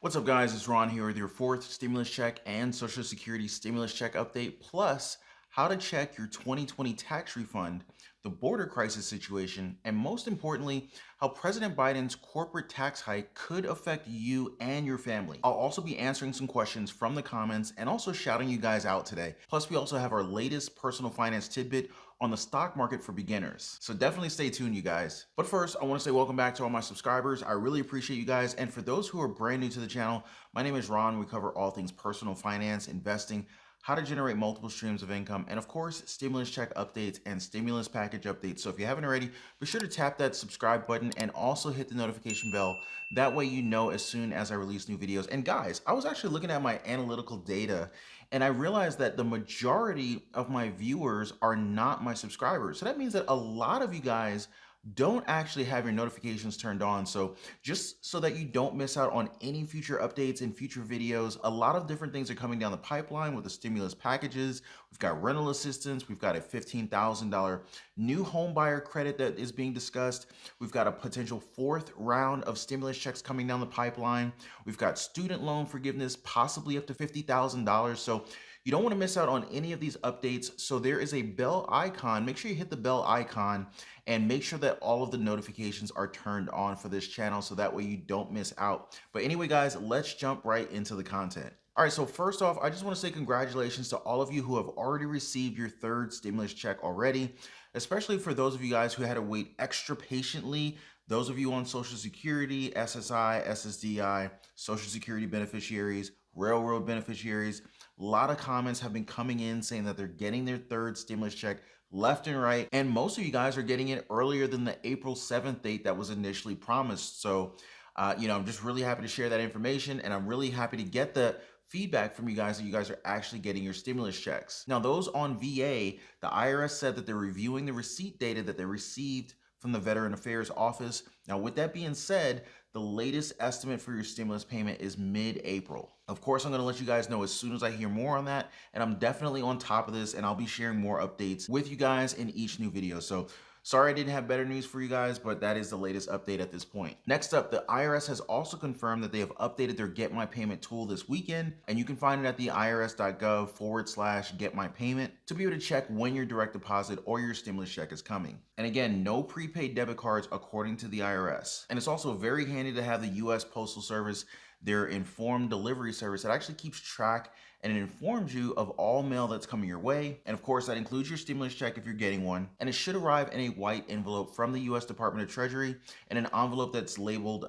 What's up, guys? It's Ron here with your fourth stimulus check and Social Security stimulus check update, plus how to check your 2020 tax refund, the border crisis situation, and most importantly, how President Biden's corporate tax hike could affect you and your family. I'll also be answering some questions from the comments and also shouting you guys out today. Plus, we also have our latest personal finance tidbit on the stock market for beginners. So definitely stay tuned, you guys. But first, I want to say welcome back to all my subscribers. I really appreciate you guys. And for those who are brand new to the channel, my name is Ron. We cover all things personal finance, investing, how to generate multiple streams of income, and of course, stimulus check updates and stimulus package updates. So if you haven't already, be sure to tap that subscribe button and also hit the notification bell. That way you know as soon as I release new videos. And guys, I was actually looking at my analytical data and I realized that the majority of my viewers are not my subscribers. So that means that a lot of you guys don't actually have your notifications turned on. So just so that you don't miss out on any future updates and future videos, a lot of different things are coming down the pipeline with the stimulus packages. We've got rental assistance. We've got a $15,000 new home buyer credit that is being discussed. We've got a potential fourth round of stimulus checks coming down the pipeline. We've got student loan forgiveness, possibly up to $50,000. So you don't want to miss out on any of these updates. So there is a bell icon. Make sure you hit the bell icon and make sure that all of the notifications are turned on for this channel so that way you don't miss out. But anyway, guys, let's jump right into the content. All right, so first off, I just want to say congratulations to all of you who have already received your third stimulus check already, especially for those of you guys who had to wait extra patiently. Those of you on Social Security, SSI, SSDI, Social Security beneficiaries, railroad beneficiaries. A lot of comments have been coming in saying that they're getting their third stimulus check left and right. And most of you guys are getting it earlier than the April 7th date that was initially promised. So, I'm just really happy to share that information. And I'm really happy to get the feedback from you guys that you guys are actually getting your stimulus checks. Now, those on VA, the IRS said that they're reviewing the receipt data that they received from the Veteran Affairs Office. Now, with that being said, the latest estimate for your stimulus payment is mid-April. Of course, I'm going to let you guys know as soon as I hear more on that, and I'm definitely on top of this, and I'll be sharing more updates with you guys in each new video. So sorry I didn't have better news for you guys, but that is the latest update at this point. Next up, the IRS has also confirmed that they have updated their Get My Payment tool this weekend, and you can find it at the irs.gov/getmypayment to be able to check when your direct deposit or your stimulus check is coming. And again, no prepaid debit cards according to the IRS. And it's also very handy to have the US Postal Service, their informed delivery service that actually keeps track and it informs you of all mail that's coming your way. And of course, that includes your stimulus check if you're getting one. And it should arrive in a white envelope from the US Department of Treasury and an envelope that's labeled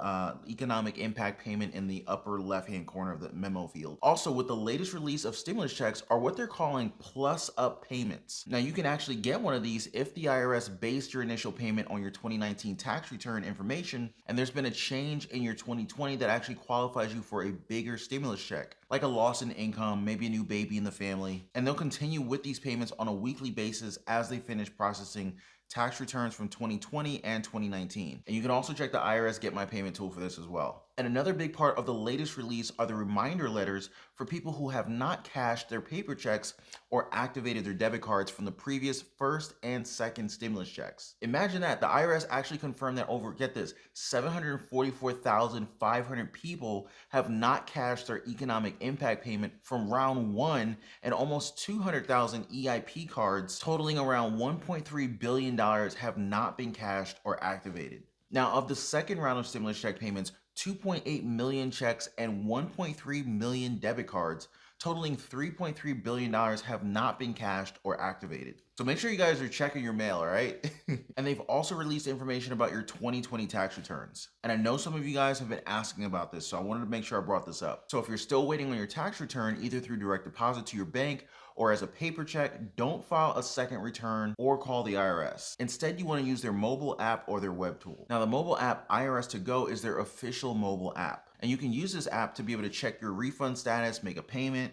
economic impact payment in the upper left-hand corner of the memo field. Also, with the latest release of stimulus checks are what they're calling plus up payments. Now, you can actually get one of these if the IRS based your initial payment on your 2019 tax return information, and there's been a change in your 2020 that actually qualifies you for a bigger stimulus check, like a loss in income, maybe a new baby in the family. And they'll continue with these payments on a weekly basis as they finish processing tax returns from 2020 and 2019. And you can also check the IRS Get My Payment tool for this as well. And another big part of the latest release are the reminder letters for people who have not cashed their paper checks or activated their debit cards from the previous first and second stimulus checks. Imagine that the IRS actually confirmed that over, get this, 744,500 people have not cashed their economic impact payment from round one, and almost 200,000 EIP cards totaling around $1.3 billion have not been cashed or activated. Now, of the second round of stimulus check payments, 2.8 million checks and 1.3 million debit cards totaling $3.3 billion have not been cashed or activated. So make sure you guys are checking your mail, all right? And they've also released information about your 2020 tax returns. And I know some of you guys have been asking about this, so I wanted to make sure I brought this up. So if you're still waiting on your tax return, either through direct deposit to your bank or as a paper check, don't file a second return or call the IRS. Instead, you want to use their mobile app or their web tool. Now, the mobile app IRS To Go is their official mobile app. And you can use this app to be able to check your refund status, make a payment,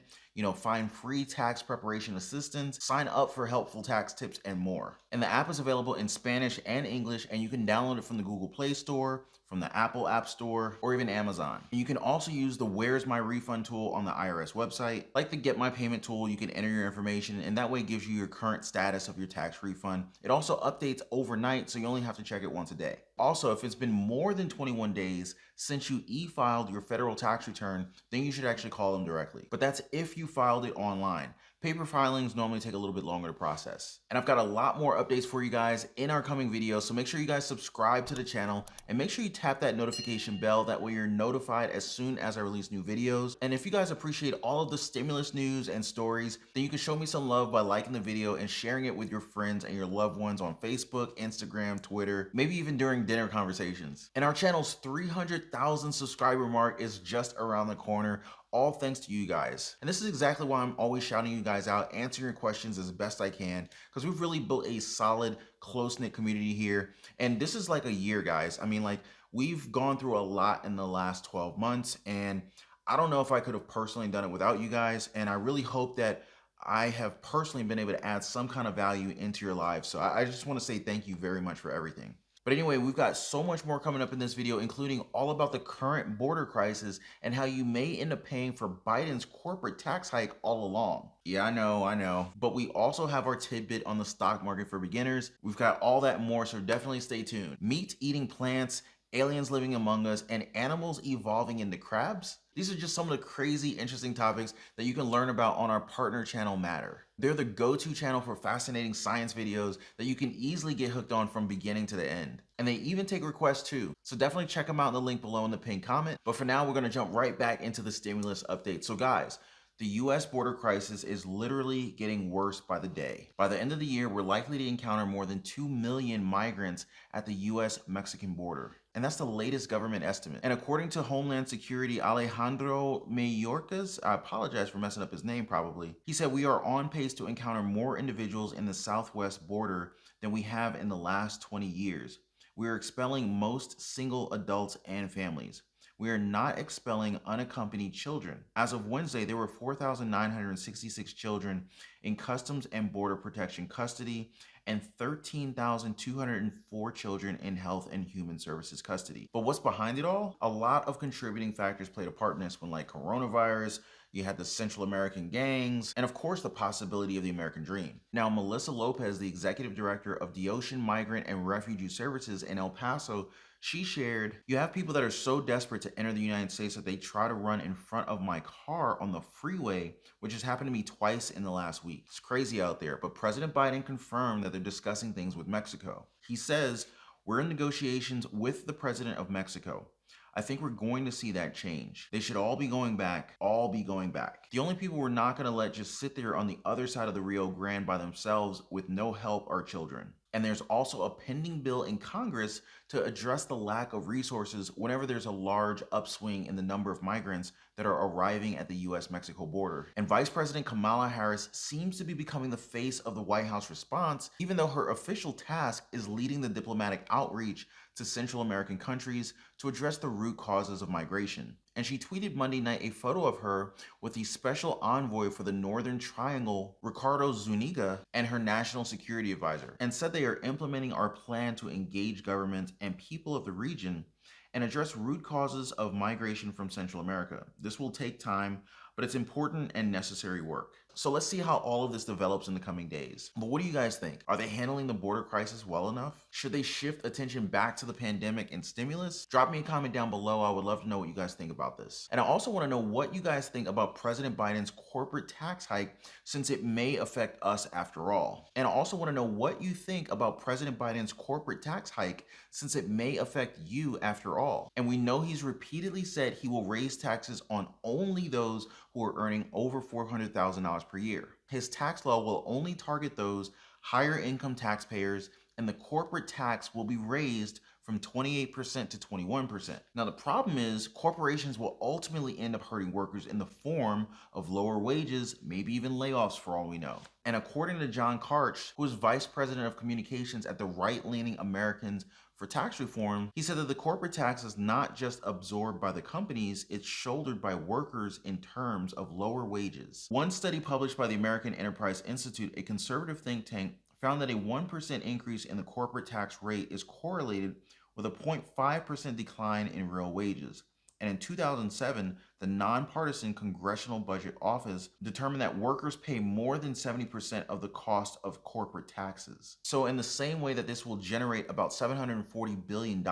find free tax preparation assistance, sign up for helpful tax tips, and more. And the app is available in Spanish and English, and you can download it from the Google Play Store, from the Apple App Store, or even Amazon. And you can also use the Where's My Refund tool on the IRS website. Like the Get My Payment tool, you can enter your information, and that way it gives you your current status of your tax refund. It also updates overnight, so you only have to check it once a day. Also, if it's been more than 21 days since you e-filed your federal tax return, then you should actually call them directly. But that's if you filed it online. Paper filings normally take a little bit longer to process. And I've got a lot more updates for you guys in our coming videos, so make sure you guys subscribe to the channel and make sure you tap that notification bell. That way you're notified as soon as I release new videos. And if you guys appreciate all of the stimulus news and stories, then you can show me some love by liking the video and sharing it with your friends and your loved ones on Facebook, Instagram, Twitter, maybe even during dinner conversations. And our channel's 300,000 subscriber mark is just around the corner, all thanks to you guys. And this is exactly why I'm always shouting you guys out, answering your questions as best I can, because we've really built a solid, close-knit community here. And this is like a year, guys. I mean, like, we've gone through a lot in the last 12 months, and I don't know if I could have personally done it without you guys. And I really hope that I have personally been able to add some kind of value into your lives. So I just want to say thank you very much for everything. But anyway, we've got so much more coming up in this video, including all about the current border crisis and how you may end up paying for Biden's corporate tax hike all along. Yeah, I know. But we also have our tidbit on the stock market for beginners. We've got all that more, so definitely stay tuned. Meat eating plants, aliens living among us, and animals evolving into crabs? These are just some of the crazy, interesting topics that you can learn about on our partner channel, Matter. They're the go-to channel for fascinating science videos that you can easily get hooked on from beginning to the end. And they even take requests too. So definitely check them out in the link below in the pinned comment. But for now, we're gonna jump right back into the stimulus update. So guys, the US border crisis is literally getting worse by the day. By the end of the year, we're likely to encounter more than 2 million migrants at the US-Mexican border. And that's the latest government estimate. And according to Homeland Security Alejandro Mayorkas, I apologize for messing up his name probably, he said we are on pace to encounter more individuals in the southwest border than we have in the last 20 years. We are expelling most single adults and families. We are not expelling unaccompanied children. As of Wednesday, there were 4,966 children in Customs and Border Protection custody and 13,204 children in Health and Human Services custody. But what's behind it all? A lot of contributing factors played a part in this one, like coronavirus, you had the Central American gangs, and of course the possibility of the American dream. Now, Melissa Lopez, the executive director of the Ocean Migrant and Refugee Services in El Paso, she shared, "You have people that are so desperate to enter the United States that they try to run in front of my car on the freeway, which has happened to me twice in the last week. It's crazy out there." But President Biden confirmed that they're discussing things with Mexico. He says, "We're in negotiations with the president of Mexico. I think we're going to see that change. They should all be going back, The only people we're not going to let just sit there on the other side of the Rio Grande by themselves with no help are children." And there's also a pending bill in Congress to address the lack of resources whenever there's a large upswing in the number of migrants that are arriving at the US-Mexico border. And Vice President Kamala Harris seems to be becoming the face of the White House response, even though her official task is leading the diplomatic outreach to Central American countries to address the root causes of migration. And she tweeted Monday night a photo of her with the special envoy for the Northern Triangle, Ricardo Zuniga, and her national security advisor, and said they are implementing our plan to engage governments and people of the region and address root causes of migration from Central America. This will take time, but it's important and necessary work. So let's see how all of this develops in the coming days. But what do you guys think? Are they handling the border crisis well enough? Should they shift attention back to the pandemic and stimulus? Drop me a comment down below. I would love to know what you guys think about this. And I also want to know what you guys think about President Biden's corporate tax hike, since it may affect us after all. And I also want to know what you think about President Biden's corporate tax hike, since it may affect you after all. And we know he's repeatedly said he will raise taxes on only those who are earning over $400,000 per year. His tax law will only target those higher income taxpayers, and the corporate tax will be raised from 28% to 21%. Now, the problem is corporations will ultimately end up hurting workers in the form of lower wages, maybe even layoffs for all we know. And according to John Karch, who is vice president of communications at the right-leaning Americans For tax reform, he said that the corporate tax is not just absorbed by the companies, it's shouldered by workers in terms of lower wages. One study published by the American Enterprise Institute, a conservative think tank, found that a 1% increase in the corporate tax rate is correlated with a 0.5% decline in real wages. And in 2007, the nonpartisan Congressional Budget Office determined that workers pay more than 70% of the cost of corporate taxes. So in the same way that this will generate about $740 billion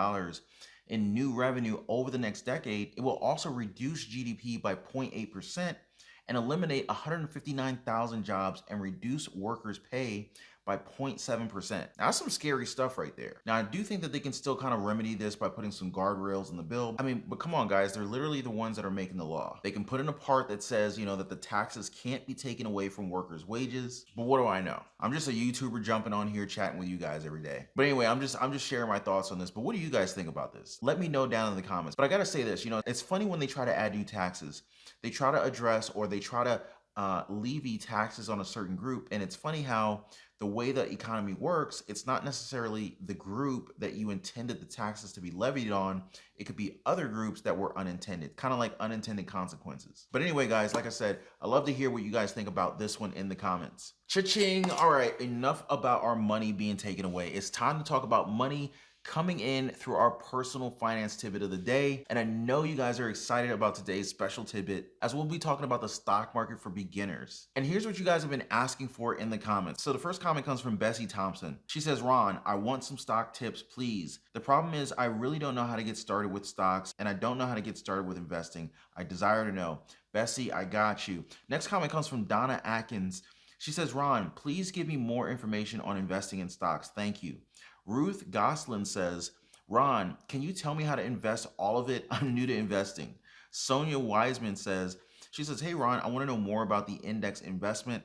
in new revenue over the next decade, it will also reduce GDP by 0.8% and eliminate 159,000 jobs and reduce workers' pay by 0.7%. Now, that's some scary stuff right there. Now, I do think that they can still kind of remedy this by putting some guardrails in the bill. I mean, but come on, guys, they're literally the ones that are making the law. They can put in a part that says, that the taxes can't be taken away from workers' wages. But what do I know? I'm just a YouTuber jumping on here chatting with you guys every day. But anyway, I'm just sharing my thoughts on this. But what do you guys think about this? Let me know down in the comments. But I gotta say this, it's funny when they try to add new taxes. They try to address or they try to levy taxes on a certain group. And it's funny how the way the economy works, it's not necessarily the group that you intended the taxes to be levied on. It could be other groups that were unintended, kind of like unintended consequences. But anyway, guys, like I said, I love to hear what you guys think about this one in the comments. Cha-ching! All right, enough about our money being taken away. It's time to talk about money coming in through our personal finance tidbit of the day. And I know you guys are excited about today's special tidbit, as we'll be talking about the stock market for beginners. And here's what you guys have been asking for in the comments. So the first comment comes from Bessie Thompson. She says, Ron, I want some stock tips, please. The problem is I really don't know how to get started with stocks, and I don't know how to get started with investing. I desire to know. Bessie, I got you. Next comment comes from Donna Atkins. She says, Ron, please give me more information on investing in stocks. Thank you. Ruth Goslin says, Ron, can you tell me how to invest all of it? I'm new to investing. Sonia Wiseman says, hey, Ron, I want to know more about the index investment.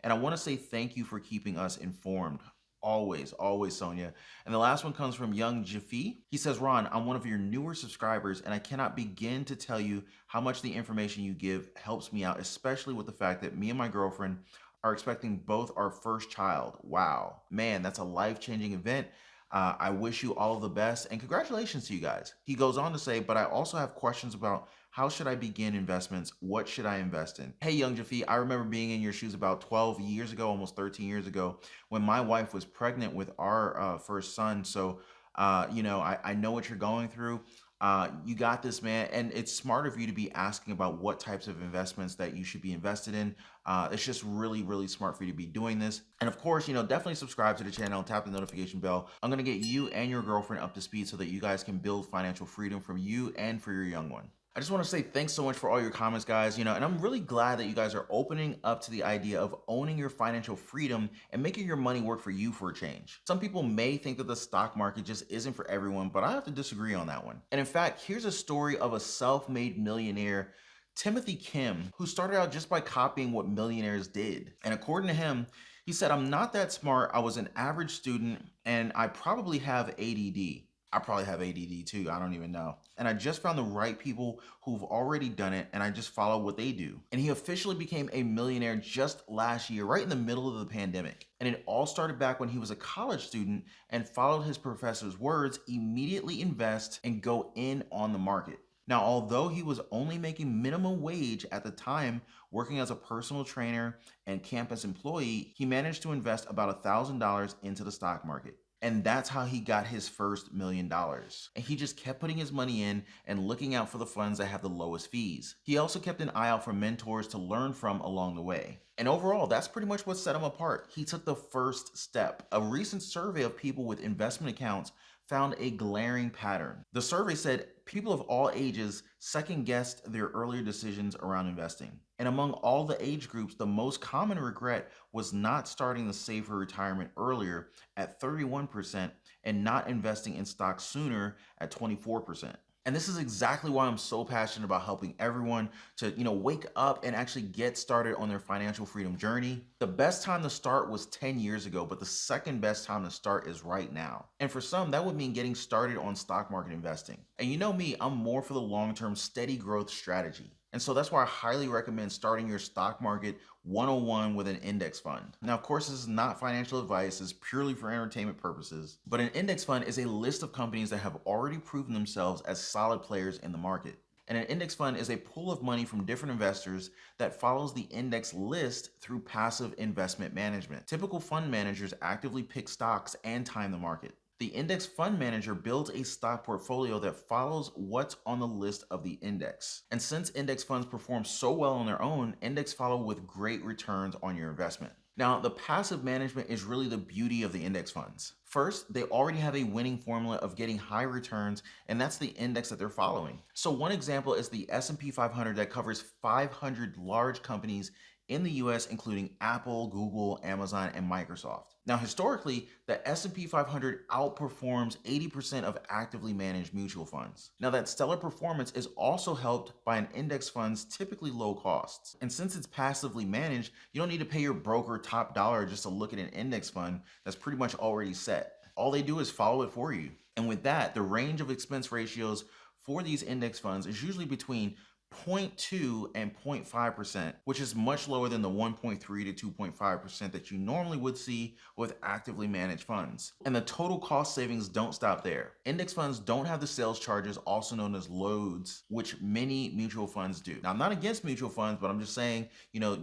And I want to say thank you for keeping us informed. Always, always, Sonia. And the last one comes from Young Jaffe. He says, Ron, I'm one of your newer subscribers, and I cannot begin to tell you how much the information you give helps me out, especially with the fact that me and my girlfriend are expecting both our first child. Wow, man, that's a life-changing event. I wish you all of the best and congratulations to you guys. He goes on to say, but I also have questions about how should I begin investments? What should I invest in? Hey, Young Jaffe, I remember being in your shoes about 12 years ago, almost 13 years ago, when my wife was pregnant with our first son. So, I know what you're going through. You got this, man. And it's smart of you to be asking about what types of investments that you should be invested in. It's just really, really smart for you to be doing this. And of course, definitely subscribe to the channel and tap the notification bell. I'm going to get you and your girlfriend up to speed so that you guys can build financial freedom from you and for your young one. I just want to say thanks so much for all your comments, guys, and I'm really glad that you guys are opening up to the idea of owning your financial freedom and making your money work for you for a change. Some people may think that the stock market just isn't for everyone, but I have to disagree on that one. And in fact, here's a story of a self-made millionaire, Timothy Kim, who started out just by copying what millionaires did. And according to him, he said, I'm not that smart. I was an average student and I probably have ADD. I probably have ADD too, I don't even know. And I just found the right people who've already done it and I just follow what they do. And he officially became a millionaire just last year, right in the middle of the pandemic. And it all started back when he was a college student and followed his professor's words, immediately invest and go in on the market. Now, although he was only making minimum wage at the time, working as a personal trainer and campus employee, he managed to invest about $1,000 into the stock market. And that's how he got his first $1 million. And he just kept putting his money in and looking out for the funds that have the lowest fees. He also kept an eye out for mentors to learn from along the way. And overall, that's pretty much what set him apart. He took the first step. A recent survey of people with investment accounts found a glaring pattern. The survey said people of all ages second-guessed their earlier decisions around investing. And among all the age groups, the most common regret was not starting to save for retirement earlier at 31% and not investing in stocks sooner at 24%. And this is exactly why I'm so passionate about helping everyone to, wake up and actually get started on their financial freedom journey. The best time to start was 10 years ago, but the second best time to start is right now. And for some, that would mean getting started on stock market investing. And you know me, I'm more for the long-term steady growth strategy. And so that's why I highly recommend starting your stock market 101 with an index fund. Now, of course, this is not financial advice, it's purely for entertainment purposes. But an index fund is a list of companies that have already proven themselves as solid players in the market. And an index fund is a pool of money from different investors that follows the index list through passive investment management. Typical fund managers actively pick stocks and time the market. The index fund manager builds a stock portfolio that follows what's on the list of the index. And since index funds perform so well on their own, index follow with great returns on your investment. Now, the passive management is really the beauty of the index funds. First, they already have a winning formula of getting high returns, and that's the index that they're following. So one example is the S&P 500 that covers 500 large companies in the US, including Apple, Google, Amazon, and Microsoft. Now, historically, the S&P 500 outperforms 80% of actively managed mutual funds. Now, that stellar performance is also helped by an index fund's typically low costs. And since it's passively managed, you don't need to pay your broker top dollar just to look at an index fund that's pretty much already set. All they do is follow it for you. And with that, the range of expense ratios for these index funds is usually between 0.2 and 0.5%, which is much lower than the 1.3 to 2.5% that you normally would see with actively managed funds. And the total cost savings don't stop there. Index funds don't have the sales charges, also known as loads, which many mutual funds do. Now, I'm not against mutual funds, but I'm just saying,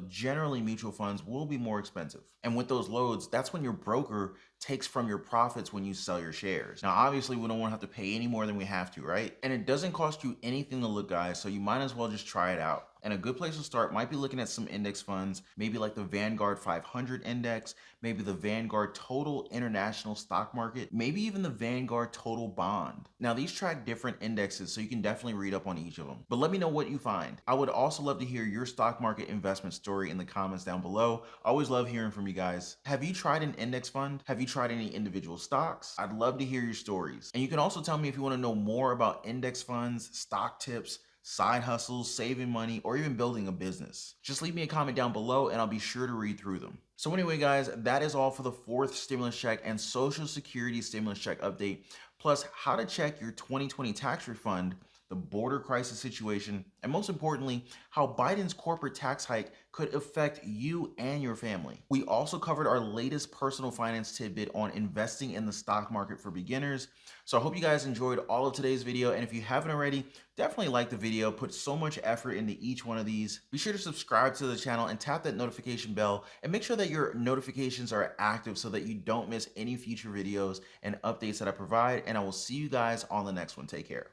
generally mutual funds will be more expensive. And with those loads, that's when your broker takes from your profits when you sell your shares. Now, obviously, we don't want to have to pay any more than we have to, right? And it doesn't cost you anything to look, guys, so you might as well just try it out. And a good place to start might be looking at some index funds, maybe like the Vanguard 500 index, maybe the Vanguard Total International Stock Market, maybe even the Vanguard Total Bond. Now, these track different indexes, so you can definitely read up on each of them. But let me know what you find. I would also love to hear your stock market investment story in the comments down below. I always love hearing from you guys. Have you tried an index fund? Have you tried any individual stocks? I'd love to hear your stories. And you can also tell me if you want to know more about index funds, stock tips, side hustles, saving money, or even building a business. Just leave me a comment down below and I'll be sure to read through them. So anyway, guys, that is all for the fourth stimulus check and Social Security stimulus check update, plus how to check your 2020 tax refund, the border crisis situation, and most importantly, how Biden's corporate tax hike could affect you and your family. We also covered our latest personal finance tidbit on investing in the stock market for beginners. So I hope you guys enjoyed all of today's video, and if you haven't already, definitely like the video, put so much effort into each one of these. Be sure to subscribe to the channel and tap that notification bell, and make sure that your notifications are active so that you don't miss any future videos and updates that I provide, and I will see you guys on the next one. Take care.